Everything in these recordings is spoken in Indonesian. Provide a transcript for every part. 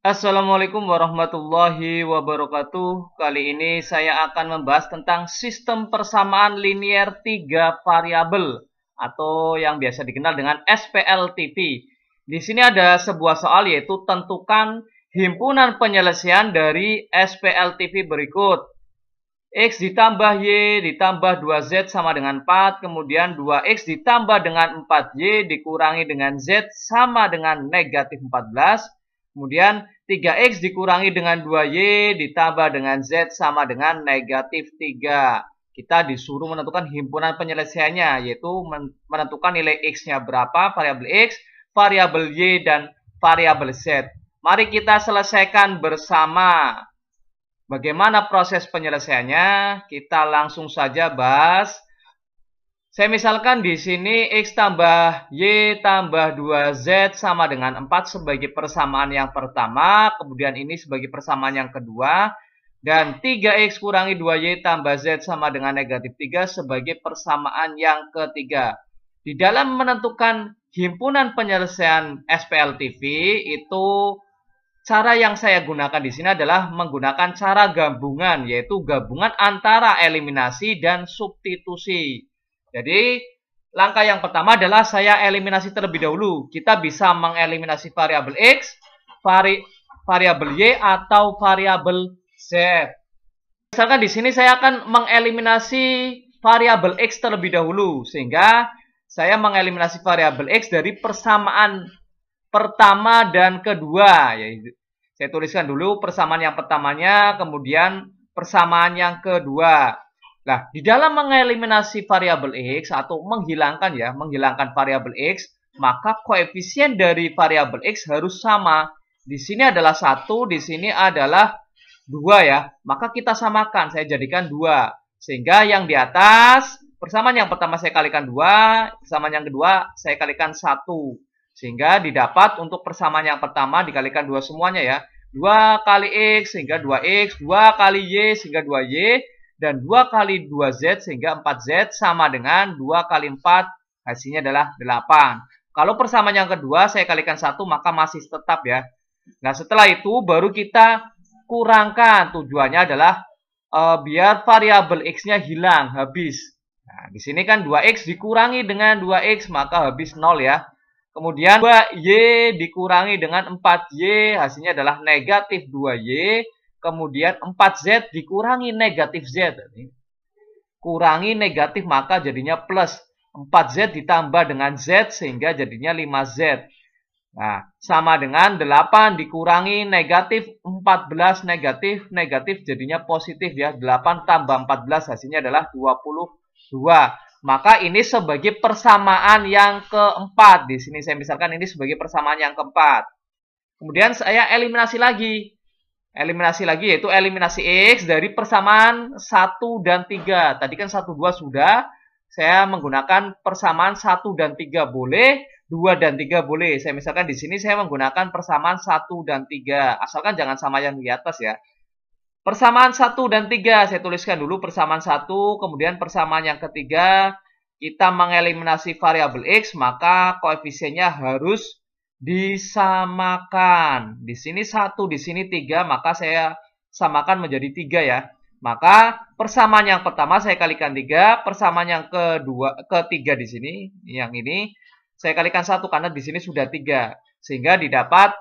Assalamualaikum warahmatullahi wabarakatuh. Kali ini saya akan membahas tentang sistem persamaan linier 3 variabel atau yang biasa dikenal dengan SPLTP. Di sini ada sebuah soal yaitu tentukan himpunan penyelesaian dari SPLTP berikut. X ditambah Y ditambah 2Z sama dengan 4, kemudian 2X ditambah dengan 4Y dikurangi dengan Z sama dengan negatif 14, kemudian 3X dikurangi dengan 2Y ditambah dengan Z sama dengan negatif 3. Kita disuruh menentukan himpunan penyelesaiannya, yaitu menentukan nilai X-nya berapa, variabel X, variabel Y, dan variabel Z. Mari kita selesaikan bersama. Bagaimana proses penyelesaiannya? Kita langsung saja bahas. Saya misalkan di sini X tambah Y tambah 2Z sama dengan 4 sebagai persamaan yang pertama. Kemudian ini sebagai persamaan yang kedua. Dan 3X kurangi 2Y tambah Z sama dengan negatif 3 sebagai persamaan yang ketiga. Di dalam menentukan himpunan penyelesaian SPLTP itu cara yang saya gunakan di sini adalah menggunakan cara gabungan, yaitu gabungan antara eliminasi dan substitusi. Jadi, langkah yang pertama adalah saya eliminasi terlebih dahulu. Kita bisa mengeliminasi variabel X, variabel Y, atau variabel Z. Misalkan di sini saya akan mengeliminasi variabel X terlebih dahulu, sehingga saya mengeliminasi variabel X dari persamaan pertama dan kedua. Saya tuliskan dulu persamaan yang pertamanya, kemudian persamaan yang kedua. Nah, di dalam mengeliminasi variabel X atau menghilangkan variabel X, maka koefisien dari variabel X harus sama. Di sini adalah 1, di sini adalah 2 ya. Maka kita samakan, saya jadikan 2. Sehingga yang di atas, persamaan yang pertama saya kalikan 2, persamaan yang kedua saya kalikan 1. Sehingga didapat untuk persamaan yang pertama dikalikan 2 semuanya ya. 2 kali X sehingga 2X, 2 kali Y sehingga 2Y, dan 2 kali 2Z sehingga 4Z sama dengan 2 kali 4, hasilnya adalah 8. Kalau persamaan yang kedua saya kalikan 1 maka masih tetap ya. Nah setelah itu baru kita kurangkan, tujuannya adalah biar variabel X-nya hilang, habis. Nah di sini kan 2X dikurangi dengan 2X maka habis 0 ya. Kemudian 2Y dikurangi dengan 4Y, hasilnya adalah negatif 2Y. Kemudian 4Z dikurangi negatif Z. Kurangi negatif maka jadinya plus. 4Z ditambah dengan Z sehingga jadinya 5Z. Nah, sama dengan 8 dikurangi negatif 14 negatif jadinya positif ya. 8 tambah 14 hasilnya adalah 22. Maka ini sebagai persamaan yang keempat. Di sini saya misalkan ini sebagai persamaan yang keempat. Kemudian saya eliminasi lagi. Eliminasi lagi yaitu eliminasi X dari persamaan 1 dan 3. Tadi kan 1, 2 sudah. Saya menggunakan persamaan 1 dan 3 boleh. 2 dan 3 boleh. Saya misalkan di sini saya menggunakan persamaan 1 dan 3. Asalkan jangan sama yang di atas ya. Persamaan 1 dan 3, saya tuliskan dulu persamaan 1, kemudian persamaan yang ketiga, kita mengeliminasi variabel X, maka koefisiennya harus disamakan. Di sini 1, di sini 3, maka saya samakan menjadi 3 ya. Maka persamaan yang pertama saya kalikan 3, persamaan yang ketiga di sini, yang ini, saya kalikan 1 karena di sini sudah 3. Sehingga didapat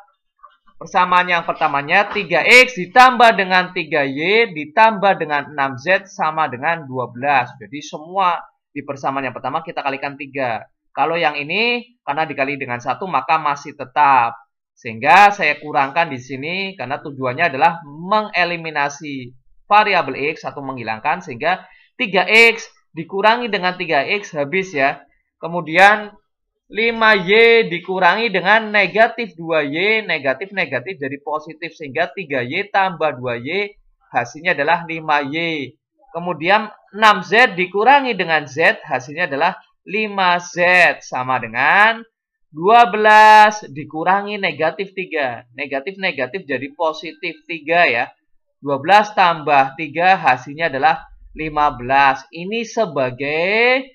persamaan yang pertamanya 3X ditambah dengan 3Y ditambah dengan 6Z sama dengan 12. Jadi semua di persamaan yang pertama kita kalikan 3. Kalau yang ini karena dikali dengan 1 maka masih tetap. Sehingga saya kurangkan di sini karena tujuannya adalah mengeliminasi variabel X atau menghilangkan. Sehingga 3X dikurangi dengan 3X habis ya. Kemudian 5Y dikurangi dengan negatif 2Y, negatif jadi positif, sehingga 3Y tambah 2Y, hasilnya adalah 5Y. Kemudian 6Z dikurangi dengan Z, hasilnya adalah 5Z, sama dengan 12 dikurangi negatif 3. Negatif jadi positif 3 ya. 12 tambah 3, hasilnya adalah 15. Ini sebagai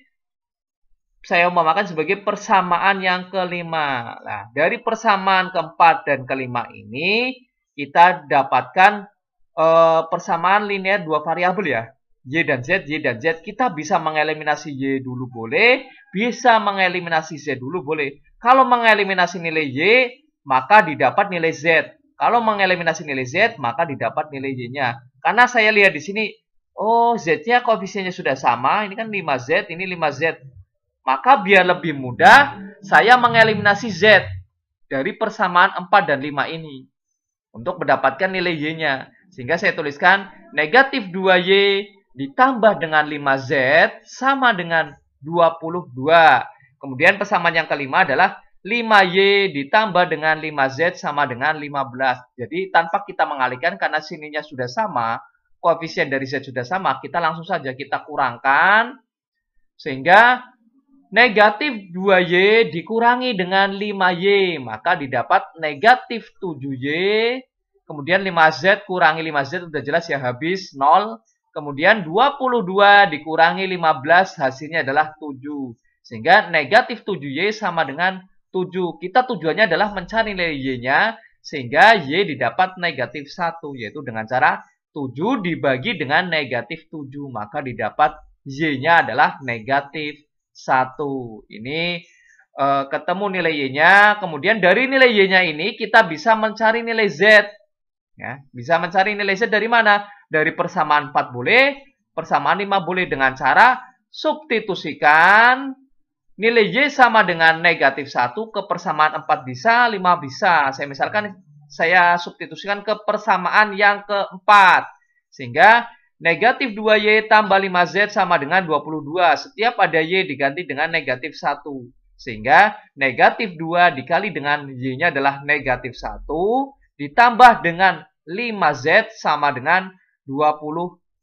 saya umpamakan sebagai persamaan yang kelima. Nah, dari persamaan keempat dan kelima ini, kita dapatkan persamaan linear dua variabel ya. Y dan Z, kita bisa mengeliminasi Y dulu boleh, bisa mengeliminasi Z dulu boleh. Kalau mengeliminasi nilai Y, maka didapat nilai Z. Kalau mengeliminasi nilai Z, maka didapat nilai Y-nya. Karena saya lihat di sini, oh Z-nya koefisiennya sudah sama, ini kan 5Z, ini 5Z. Maka biar lebih mudah, saya mengeliminasi Z dari persamaan 4 dan 5 ini untuk mendapatkan nilai Y-nya. Sehingga saya tuliskan negatif 2Y ditambah dengan 5Z sama dengan 22. Kemudian persamaan yang kelima adalah 5Y ditambah dengan 5Z sama dengan 15. Jadi tanpa kita mengalihkan karena sininya sudah sama, koefisien dari Z sudah sama, kita langsung saja kita kurangkan. Sehingga negatif 2Y dikurangi dengan 5Y, maka didapat negatif 7Y. Kemudian 5Z kurangi 5Z, sudah jelas ya, habis 0. Kemudian 22 dikurangi 15, hasilnya adalah 7. Sehingga negatif 7Y sama dengan 7. Kita tujuannya adalah mencari nilai Y-nya, sehingga Y didapat negatif 1, yaitu dengan cara 7 dibagi dengan negatif 7. Maka didapat Y-nya adalah negatif 1. Ini ketemu nilai Y-nya. Kemudian dari nilai Y-nya ini kita bisa mencari nilai Z. Ya, bisa mencari nilai Z dari mana? Dari persamaan 4 boleh, persamaan 5 boleh, dengan cara substitusikan nilai Y sama dengan negatif 1 ke persamaan 4 bisa, 5 bisa. Saya substitusikan ke persamaan yang keempat. Sehingga negatif 2Y tambah 5Z sama dengan 22. Setiap ada Y diganti dengan negatif 1. Sehingga negatif 2 dikali dengan Y-nya adalah negatif 1. Ditambah dengan 5Z sama dengan 22.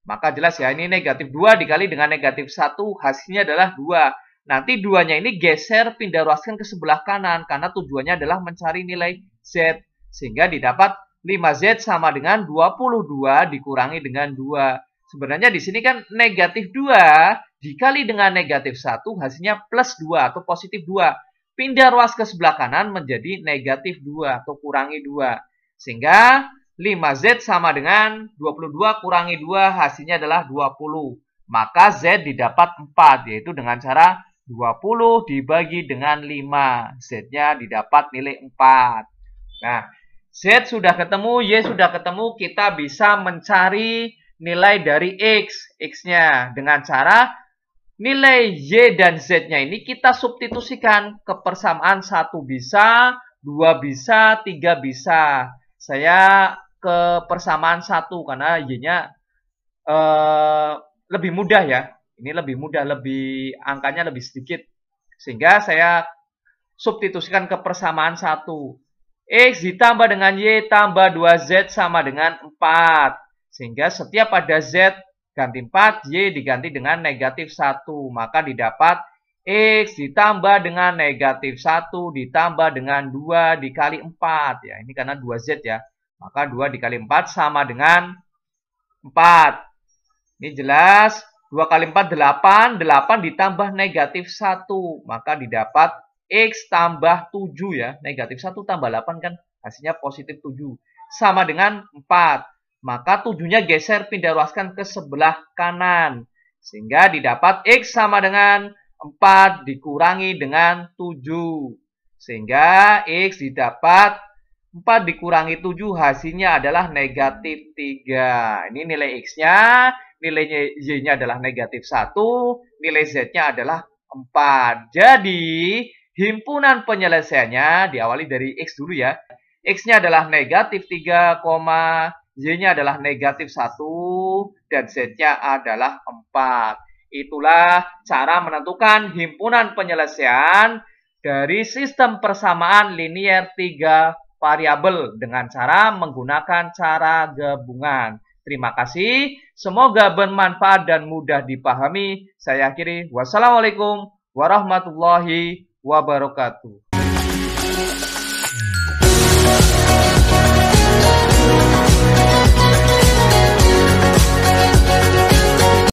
Maka jelas ya, ini negatif 2 dikali dengan negatif 1, hasilnya adalah 2. Nanti 2-nya ini geser pindah ruaskan ke sebelah kanan, karena tujuannya adalah mencari nilai Z. Sehingga didapat 5Z sama dengan 22 dikurangi dengan 2. Sebenarnya di sini kan negatif 2 dikali dengan negatif 1, hasilnya plus 2 atau positif 2. Pindah ruas ke sebelah kanan menjadi negatif 2 atau kurangi 2. Sehingga 5Z sama dengan 22 kurangi 2, hasilnya adalah 20. Maka Z didapat 4, yaitu dengan cara 20 dibagi dengan 5. Z-nya didapat nilai 4. Nah, Z sudah ketemu, Y sudah ketemu, kita bisa mencari nilai dari X. X-nya dengan cara nilai Y dan Z-nya ini kita substitusikan ke persamaan 1 bisa, 2 bisa, 3 bisa. Saya ke persamaan 1 karena Y-nya lebih mudah ya. Ini lebih mudah, angkanya lebih sedikit. Sehingga saya substitusikan ke persamaan 1. X ditambah dengan Y tambah 2Z sama dengan 4. Sehingga setiap ada Z ganti 4, Y diganti dengan negatif 1. Maka didapat X ditambah dengan negatif 1 ditambah dengan 2 dikali 4. Ya, ini karena 2Z ya. Maka 2 dikali 4 sama dengan 4. Ini jelas. 2 kali 4, 8. 8 ditambah negatif 1. Maka didapat X tambah 7 ya. Negatif 1 tambah 8 kan hasilnya positif 7. Sama dengan 4. Maka 7-nya geser pindah ruaskan ke sebelah kanan. Sehingga didapat X sama dengan 4 dikurangi dengan 7. Sehingga X didapat 4 dikurangi 7, hasilnya adalah negatif 3. Ini nilai X-nya, nilai Y-nya adalah negatif 1, nilai Z-nya adalah 4. Jadi, himpunan penyelesaiannya diawali dari X dulu ya. X-nya adalah negatif 3, Y-nya adalah negatif 1, dan Z-nya adalah 4. Itulah cara menentukan himpunan penyelesaian dari sistem persamaan linier 3 variabel dengan cara menggunakan cara gabungan. Terima kasih. Semoga bermanfaat dan mudah dipahami. Saya akhiri. Wassalamualaikum warahmatullahi wabarakatuh.